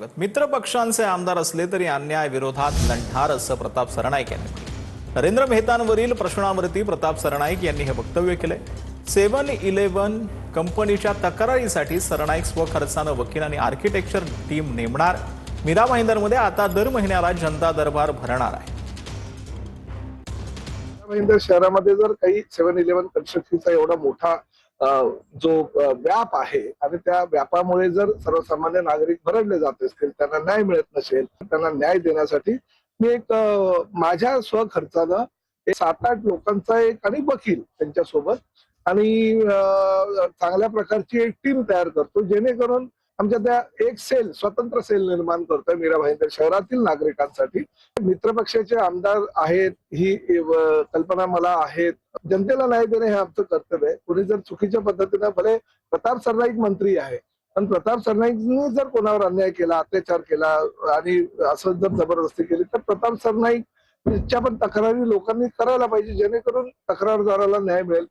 मित्र पक्षांचे आमदार असले तरी अन्याय विरोधात लढणार असं प्रताप सरनाईक यांनी म्हटलं। नरेंद्र मेहतांवरील प्रश्नावरती प्रताप सरनाईक यांनी हे वक्तव्य केले। 7-11 कंपनीच्या तक्रारीसाठी सरनाईक स्वखर्चाने वकील आणि आर्किटेक्चर टीम नेमणार। मीरा भाईंदरमध्ये आता दर महिन्याला जनता दरबार भरणार आहे। भाईंदर शहरामध्ये जर काही 7-11 कन्स्ट्रक्शनचा एवढा मोठा जो व्याप आहे आणि त्या व्यापामुळे जर सर्वसामान्य नागरिक भरडले जात असतील, त्यांना न्याय मिळत नसेल, त्यांना न्याय देण्यासाठी मी एक माझ्या स्वखर्चानं 7-8 लोकांचा एक आणि वकील त्यांच्यासोबत आणि चांगल्या प्रकारची एक टीम तयार करतो, जेणेकरून आमच्या त्या एक सेल स्वतंत्र सेल निर्माण करतोय मीरा भाईंदर शहरातील नागरिकांसाठी। मित्रपक्षाचे आमदार आहेत ही कल्पना मला आहेत। जनतेला न्याय देणे हे आमचं कर्तव्य आहे। कुणी जर चुकीच्या पद्धतीने भले प्रताप सरनाईक मंत्री आहे, पण प्रताप सरनाईकनी जर कोणावर अन्याय केला, अत्याचार केला आणि असं जर जबरदस्ती केली तर प्रताप सरनाईकच्या पण तक्रारी लोकांनी करायला पाहिजे, जेणेकरून तक्रारदाराला न्याय मिळेल।